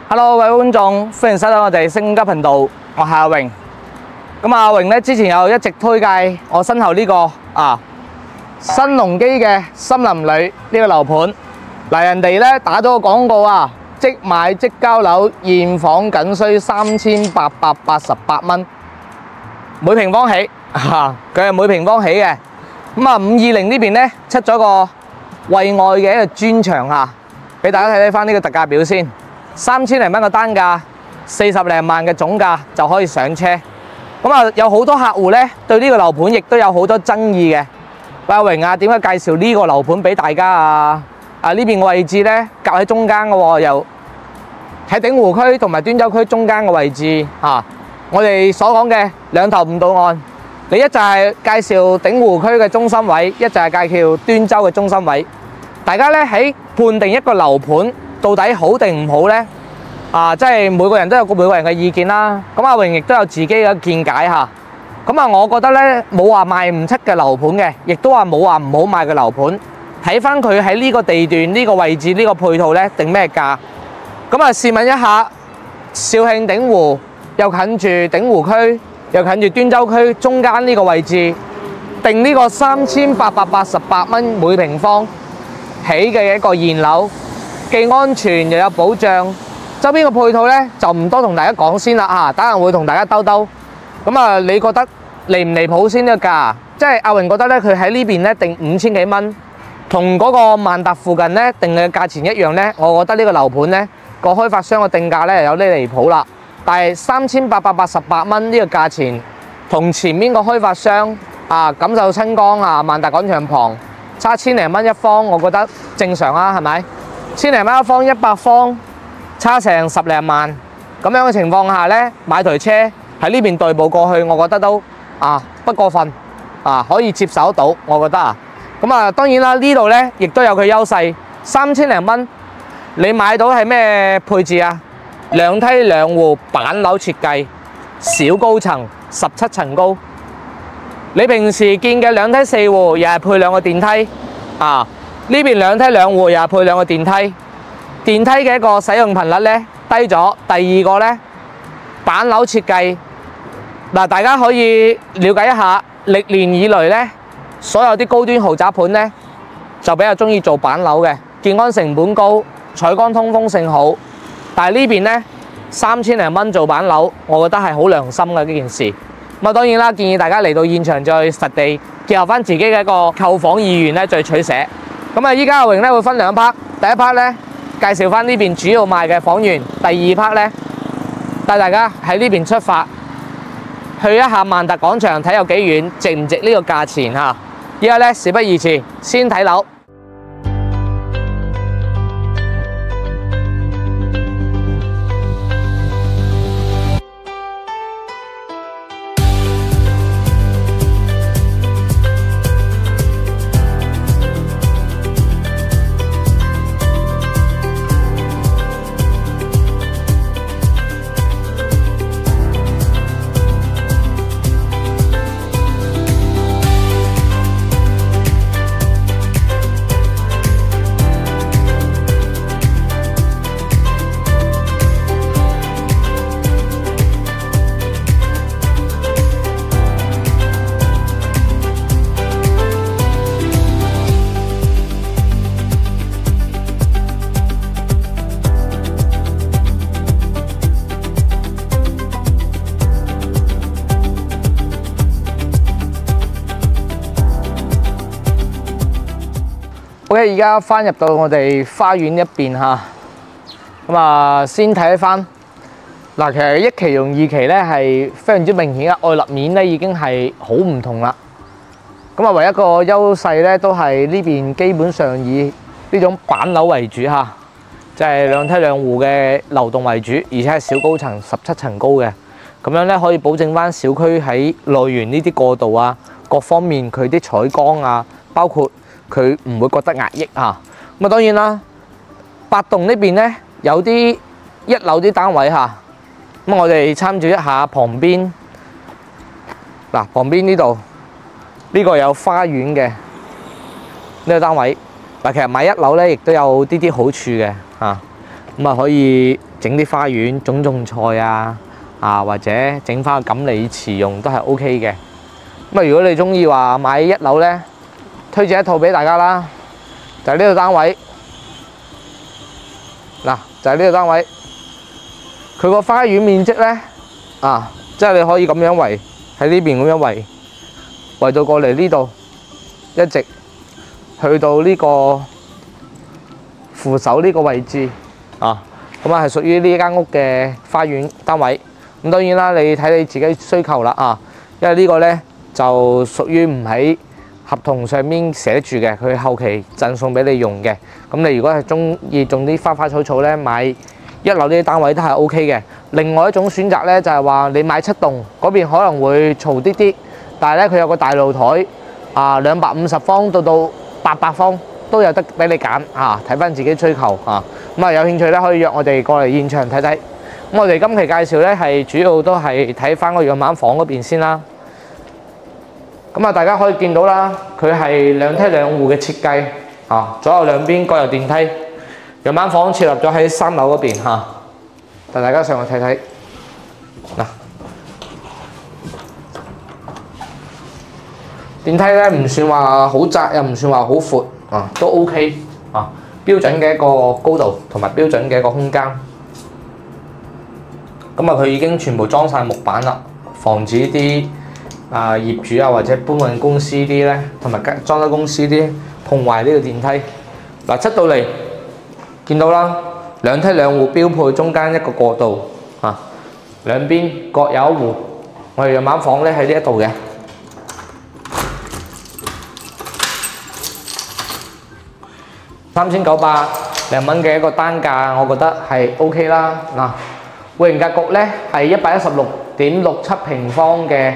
Hello， 各位觀眾，歡迎收睇我哋星級頻道，我係阿榮。咁阿榮咧之前有一直推介我身後呢個新鴻基嘅森林里呢個樓盤。嗱，人哋咧打咗個廣告啊，即買即交樓，現房僅需3888蚊每平方起，佢係每平方起嘅。咁啊，520呢邊咧出咗個惠外嘅一個專場啊，俾大家睇睇翻呢個特價表先。3000零蚊嘅單價，40零萬嘅總價就可以上車。咁啊，有好多客戶咧對呢個樓盤亦都有好多爭議嘅。喂，阿榮啊，點解介紹呢個樓盤俾大家啊？呢邊嘅位置咧夾喺中間嘅喎，又喺鼎湖區同埋端州區中間嘅位置啊。我哋所講嘅兩頭唔到岸，你一就係介紹鼎湖區嘅中心位，一就係介紹端州嘅中心位。大家咧喺判定一個樓盤到底好定唔好呢？即係每個人都有每個人嘅意見啦。咁阿榮亦都有自己嘅見解嚇。咁啊，我覺得呢冇話賣唔出嘅樓盤嘅，亦都話冇話唔好賣嘅樓盤。睇翻佢喺呢個地段、呢個位置、呢個配套呢定咩價？咁啊，試問一下，肇慶鼎湖又近住鼎湖區，又近住端州區中間呢個位置，定呢個3888蚊每平方起嘅一個現樓。既安全又有保障，周邊嘅配套呢就唔多同大家講先啦嚇，等陣會同大家兜兜。咁啊，你覺得離唔離譜先呢個價？即係阿榮覺得呢，佢喺呢邊呢定5000幾蚊，同嗰個萬達附近呢定嘅價錢一樣呢。我覺得呢個樓盤呢個開發商嘅定價呢有啲離譜啦。但係3888蚊呢個價錢，同前面個開發商錦繡青江萬達廣場旁差1000零蚊一方，我覺得正常啊，係咪？1000零蚊一方，100方差成10零萬，咁樣嘅情況下呢，買台車喺呢邊代步過去，我覺得都不過分，可以接受得到，我覺得咁啊，當然啦，呢度呢亦都有佢優勢，3000零蚊你買到係咩配置啊？兩梯兩戶板樓設計，小高層，17層高。你平時見嘅兩梯四戶又係配兩個電梯呢邊兩梯兩戶又係配兩個電梯，電梯嘅一個使用頻率呢低咗。第二個呢，板樓設計，大家可以了解一下，歷年以來呢，所有啲高端豪宅盤呢就比較中意做板樓嘅，建安成本高，採光通風性好。但係呢邊呢，3000零蚊做板樓，我覺得係好良心嘅呢件事。咁當然啦，建議大家嚟到現場再實地結合翻自己嘅一個購房意願呢，再取捨。咁啊，依家阿榮咧會分兩 part， 第一 part 咧介紹翻呢邊主要賣嘅房源，第二 part 咧帶大家喺呢邊出發，去一下萬達廣場睇有幾遠，值唔值呢個價錢嚇？依家咧事不宜遲，先睇樓。OK， 而家翻入到我哋花園一邊嚇，咁先睇翻嗱，其實一期同二期咧係非常之明顯嘅，外立面咧已經係好唔同啦。咁唯一一個優勢咧都係呢邊基本上以呢種板樓為主嚇，即係兩梯兩戶嘅流動為主，而且係小高層17層高嘅，咁樣咧可以保證翻小區喺內園呢啲過渡各方面佢啲採光包括佢唔會覺得壓抑咁當然啦，8棟呢邊咧有啲一樓啲單位咁我哋參照一下旁邊旁邊呢度呢個有花園嘅呢個單位其實買一樓咧亦都有啲好處嘅咁可以整啲花園、種菜啊，或者整翻個錦鯉池用都係 OK 嘅。咁啊，如果你中意話買一樓咧，推薦一套俾大家啦，就係呢個單位。嗱，就係呢個單位，佢個花園面積咧即係你可以咁樣圍喺呢邊咁樣圍到過嚟呢度，一直去到呢個扶手呢個位置咁係屬於呢間屋嘅花園單位。咁當然啦，你睇你自己需求啦因為呢個咧就屬於唔喺合同上面寫住嘅，佢後期贈送俾你用嘅。咁你如果係中意種啲花花草草咧，買一樓呢啲單位都係 OK 嘅。另外一種選擇咧就係話你買7棟嗰邊可能會嘈啲啲，但係咧佢有個大露台250方到800方都有得俾你揀睇翻自己需求咁有興趣咧可以約我哋過嚟現場睇睇。咁我哋今期介紹咧係主要都係睇翻個樣板房嗰邊先啦。咁大家可以見到啦，佢係2梯2戶嘅設計左右兩邊各有電梯。樣板房設立咗喺3樓嗰邊帶大家上去睇睇嗱。電梯咧唔算話好窄，又唔算話好闊都 OK 標準嘅一個高度同埋標準嘅一個空間。咁佢已經全部裝晒木板啦，防止啲業主或者搬運公司啲咧，同埋裝修公司啲碰壞呢個電梯。出到嚟見到啦，2梯2戶標配，中間一個過道兩邊各有一戶。我哋樣板房咧喺呢一度嘅，3900零蚊嘅一個單價，我覺得係 OK 啦。戶型格局咧係116.67平方嘅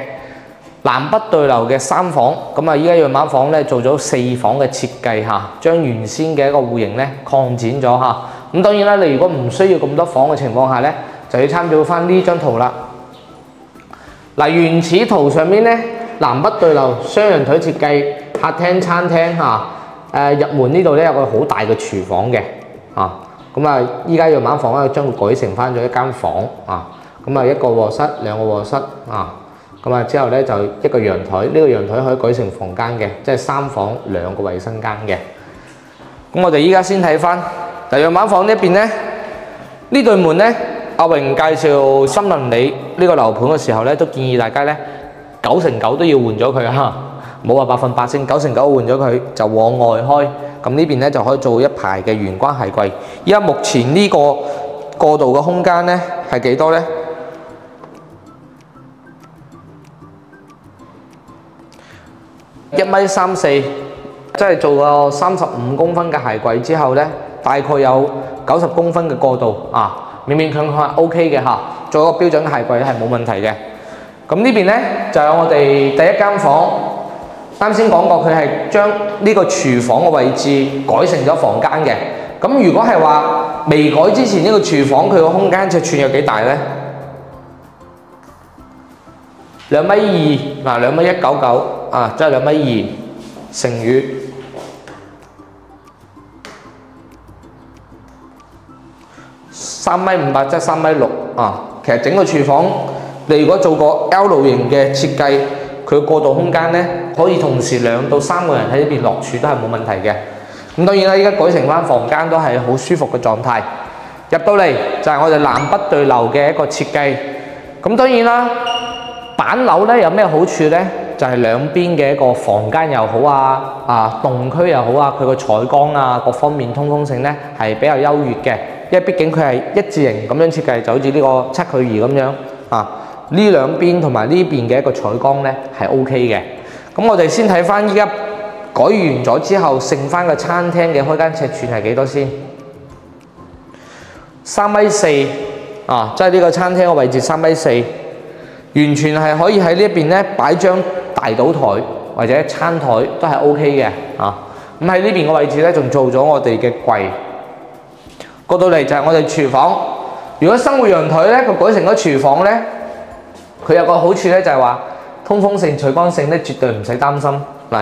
南北對流嘅3房。咁依家樣板房咧做咗4房嘅設計將原先嘅一個戶型咧擴展咗咁當然啦，你如果唔需要咁多房嘅情況下咧，就要參照翻呢張圖啦。原始圖上面咧南北對流雙陽台設計，客廳、餐廳入門呢度咧有個好大嘅廚房嘅依家樣板房咧將會改成翻咗一間房一個卧室、2個卧室之後咧就一個陽台，呢個陽台可以改成房間嘅，即係3房2個衞生間嘅。咁我哋依家先睇翻樣板房呢一邊咧，呢對門咧，阿榮介紹森林里呢個樓盤嘅時候咧，都建議大家咧9成9都要換咗佢冇話100%先，9成9換咗佢就往外開。咁呢邊咧就可以做一排嘅玄關鞋櫃。依家目前呢個過渡嘅空間咧係幾多咧？1.34米，即係做個35公分嘅鞋櫃之後咧，大概有90公分嘅過渡勉勉強強係 OK 嘅做一個標準嘅鞋櫃係冇問題嘅。咁呢邊咧就有我哋第一間房。啱先講過，佢係將呢個廚房嘅位置改成咗房間嘅。咁如果係話未改之前呢個廚房佢個空間尺寸有幾大呢？2.2米2.199即係2.2米乘以3.58米，即係3.6米其實整個廚房你如果做個 L 型嘅設計，佢過渡空間咧可以同時2到3個人喺呢邊落廚都係冇問題嘅。咁當然啦，依家改成翻房間都係好舒服嘅狀態。入到嚟就係我哋南北對流嘅一個設計。咁當然啦，板樓咧有咩好處咧？就係兩邊嘅一個房間又好動區又好佢個採光各方面通風性咧係比較優越嘅。因為畢竟佢係一字形咁樣設計，就好似呢個七距兒咁樣呢兩邊同埋呢邊嘅一個採光咧係 OK 嘅。咁我哋先睇翻依家改完咗之後，剩翻個餐廳嘅開間尺寸係幾多先？3.4米即係呢個餐廳嘅位置3.4米，完全係可以喺呢一邊咧擺張大賭台或者餐台都係 OK 嘅咁喺呢邊嘅位置咧，仲做咗我哋嘅櫃。過到嚟就係我哋廚房。如果生活陽台咧，佢改成咗廚房咧，佢有個好處咧，就係話通風性、採光性咧，絕對唔使擔心。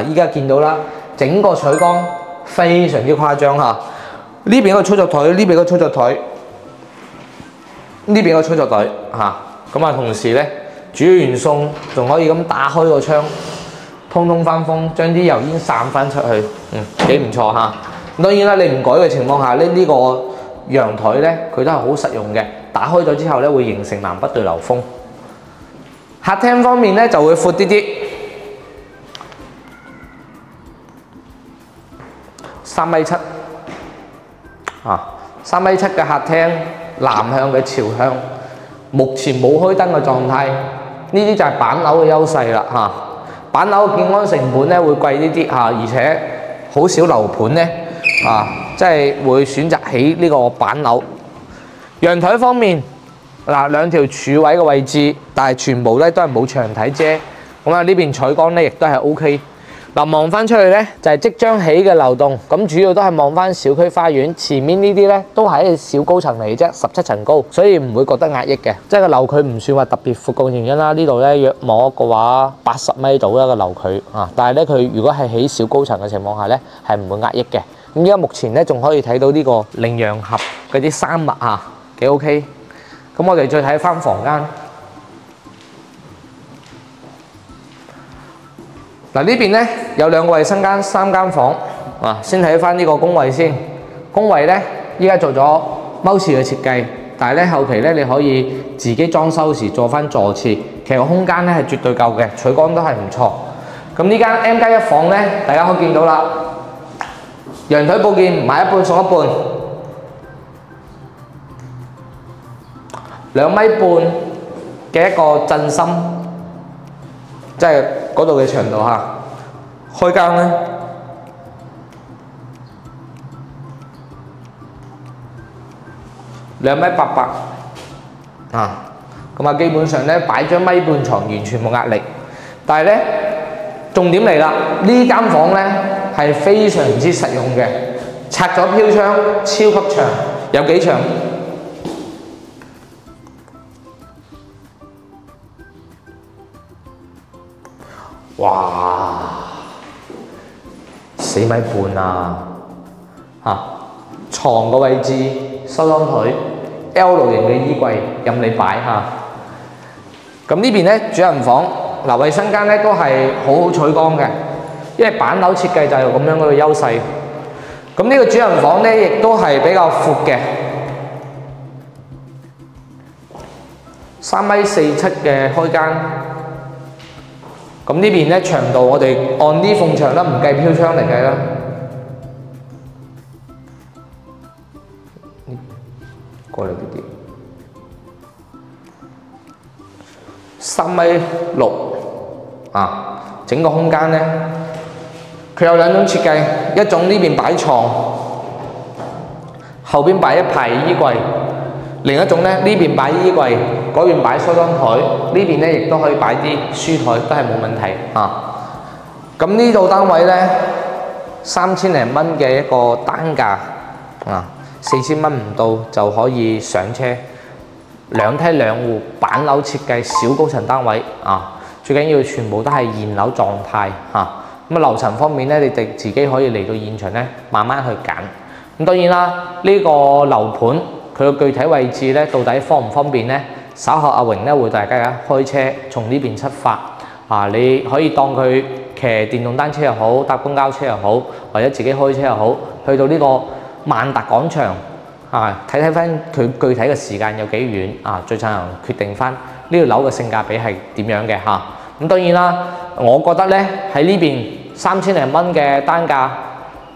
依家見到啦，整個採光非常之誇張呢邊個操作台，呢邊個操作台呢邊個操作台嚇，咁啊同時咧煮完餸仲可以咁打開個窗，通翻風，將啲油煙散翻出去，幾唔錯嚇。當然啦，你唔改嘅情況下咧，呢個陽台咧佢都係好實用嘅，打開咗之後咧會形成南北對流風。客廳方面咧就會闊啲啲，3.7米啊，3.7米嘅客廳，南向嘅朝向，目前冇開燈嘅狀態，呢啲就係板樓嘅優勢啦嚇。板樓嘅建安成本咧會貴啲啲嚇，而且好少樓盤咧即係會選擇起呢個板樓。陽台方面嗱，兩條柱位嘅位置，但係全部咧都係冇牆體遮，咁啊呢邊採光咧亦都係 OK。嗱，望翻出去咧就係即將起嘅樓棟，咁主要都係望翻小區花園，前面呢啲咧都係小高層嚟啫，17層高，所以唔會覺得壓抑嘅，即係個樓距唔算話特別闊嘅原因啦。呢度咧約摸嘅話80米度啦個樓距啊，但係咧佢如果係起小高層嘅情況下咧係唔會壓抑嘅。咁而家目前咧仲可以睇到呢個羚羊合嗰啲山脈啊，幾 OK。咁我哋再睇翻房間。嗱，呢邊咧有2個衞生間、3間房啊。先睇翻呢個工位先。工位咧依家做咗踎廁嘅設計，但係咧後期咧你可以自己裝修時做翻坐廁，其實個空間咧係絕對夠嘅，採光都係唔錯。咁呢間 M+1 房咧，大家可以見到啦，陽台佈件買一半送一半，2.5米嘅一個震心。即係嗰度嘅長度嚇，開間咧2.88米啊，咁啊基本上咧擺張1.5米床完全冇壓力。但係咧重點嚟啦，呢間房咧係非常之實用嘅，拆咗飄窗，超級長，有幾長？哇，4.5米啊！嚇，床個位置收檔台 L 型嘅衣櫃任你擺嚇。咁呢邊咧主人房嗱，衞生間咧都係好採光嘅，因為板樓設計就係咁樣嘅優勢。咁呢個主人房咧亦都係比較闊嘅，3.47米嘅開間。咁呢邊咧長度，我哋按呢縫牆啦，唔計飄窗嚟計啦。過嚟啲3.6米啊！整個空間咧，佢有2種設計，一種呢邊擺床，後邊擺一排衣櫃；另一種咧呢邊擺衣櫃，嗰邊擺梳妝台，呢邊咧亦都可以擺啲書台，都係冇問題啊！咁呢度單位咧3000零蚊嘅一個單價啊，4000蚊唔到就可以上車，2梯2戶板樓設計小高層單位啊！最緊要全部都係現樓狀態嚇。咁啊樓層方面咧，你哋自己可以嚟到現場咧，慢慢去揀。咁當然啦，呢個樓盤佢個具體位置咧，到底方唔方便咧？稍後阿榮咧會大家開車從呢邊出發啊，你可以當佢騎電動單車又好，搭公交車又好，或者自己開車又好，去到呢個萬達廣場啊，睇翻佢具體嘅時間有幾遠啊，最終決定翻呢個樓嘅性價比係點樣嘅嚇。咁當然啦，我覺得咧喺呢邊3000零蚊嘅單價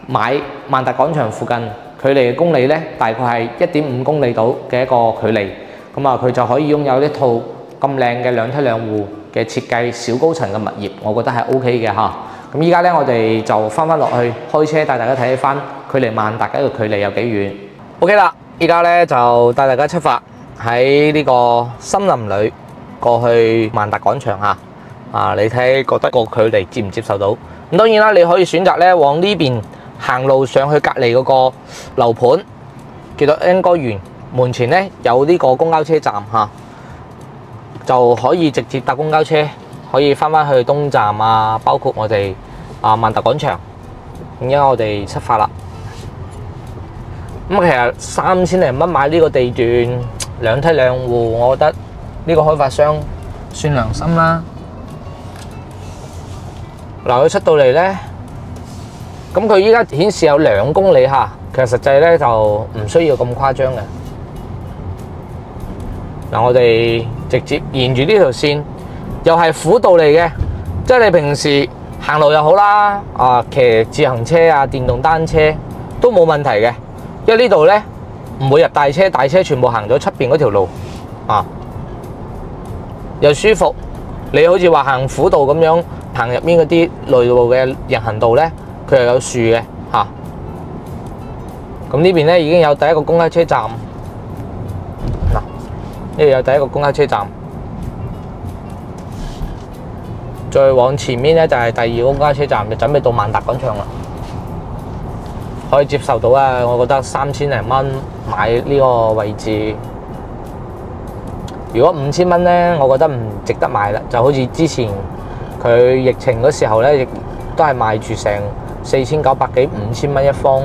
買萬達廣場附近，距離嘅公里咧大概係1.5公里到嘅一個距離，咁啊佢就可以擁有一套咁靚嘅2梯2戶嘅設計小高層嘅物業，我覺得係 OK 嘅嚇。咁依家咧我哋就翻落去開車帶大家睇翻距離萬達嘅一個距離有幾遠。OK 啦，依家咧就帶大家出發喺呢個森林裏過去萬達廣場嚇。啊，你睇覺得個距離接唔接受到？咁當然啦，你可以選擇咧往呢邊行路上去隔離嗰個樓盤，叫做安哥園門前咧有呢個公交車站嚇，就可以直接搭公交車，可以翻去東站啊，包括我哋萬達廣場。而家我哋出發啦。咁其實3000零蚊買呢個地段，兩梯兩戶，我覺得呢個開發商算良心啦。嗱，佢出到嚟咧，咁佢依家顯示有2公里嚇，其實實際咧就唔需要咁誇張嘅。嗱，我哋直接沿住呢條線，又係輔道嚟嘅，即係你平時行路又好啦，騎自行車啊、電動單車都冇問題嘅，因為呢度咧唔會入大車，大車全部行咗出邊嗰條路啊，又舒服。你好似話行輔道咁樣行入面嗰啲內路嘅人行道咧，佢又有樹嘅嚇。咁呢邊咧已經有第一個公交車站。呢度有第一個公交車站，再往前面咧就係第2個公交車站，就準備到萬達廣場啦。可以接受到啊，我覺得3000零蚊買呢個位置。如果5000蚊咧，我覺得唔值得買啦。就好似之前佢疫情嗰時候咧，亦都係賣住成4900幾5000蚊一方。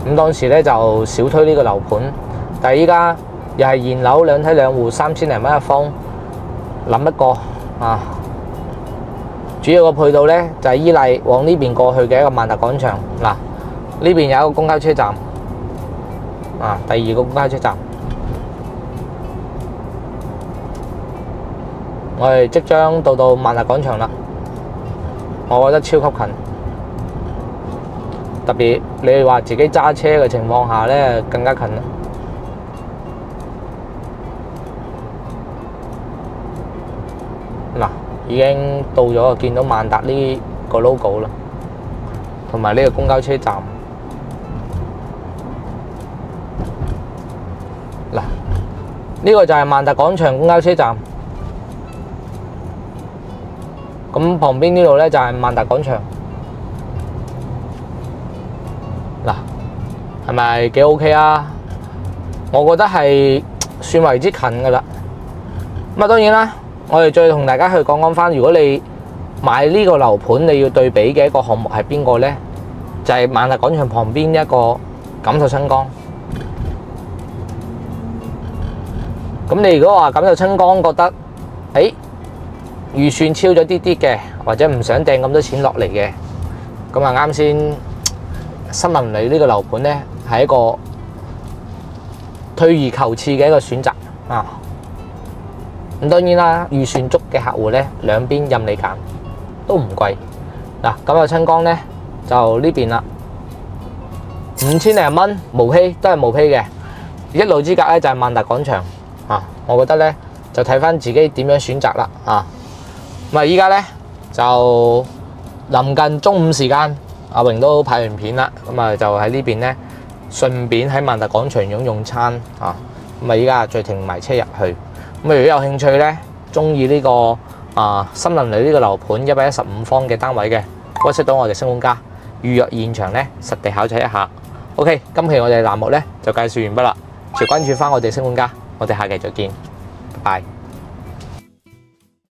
咁當時咧就少推呢個樓盤，但係依家又係現樓兩梯兩戶3000零蚊一方，諗一個啊！主要個配套咧就係依賴往呢邊過去嘅一個萬達廣場。嗱，呢邊有一個公交車站，啊，第2個公交車站，我哋即將到萬達廣場啦。我覺得超級近，特別你話自己揸車嘅情況下咧，更加近啦。嗱，已經到咗，見到萬達呢個 logo 啦，同埋呢個公交車站。嗱，呢個就係萬達廣場公交車站。咁旁邊呢度咧就係萬達廣場。嗱，係咪幾 OK 啊？我覺得係算為之近噶啦。咁啊，當然啦。我哋再同大家去講翻，如果你買呢個樓盤，你要對比嘅一個項目係邊個呢？就係萬達廣場旁邊一個錦繡春江。咁你如果話錦繡春江覺得，預算超咗啲啲嘅，或者唔想掟咁多錢落嚟嘅，咁啊啱先，森林里呢個樓盤呢，係一個退而求次嘅一個選擇啊！咁當然啦，預算足嘅客戶咧，兩邊任你揀，都唔貴。嗱，錦繡春江咧就呢邊啦，5000零蚊無批，都係無批嘅。一路之隔咧就係萬達廣場啊，我覺得咧就睇翻自己點樣選擇啦啊。咁啊，依家咧就臨近中午時間，阿榮都拍完片啦，咁啊就喺呢邊咧，順便喺萬達廣場用餐啊。咁啊，依家再停埋車入去。咁如果有興趣咧，中意呢個森林里呢個樓盤115方嘅單位嘅，WhatsApp到我哋星管家預約現場咧，實地考察一下。OK， 今期我哋欄目咧就介紹完畢啦，請關注翻我哋星管家，我哋下期再見，拜拜。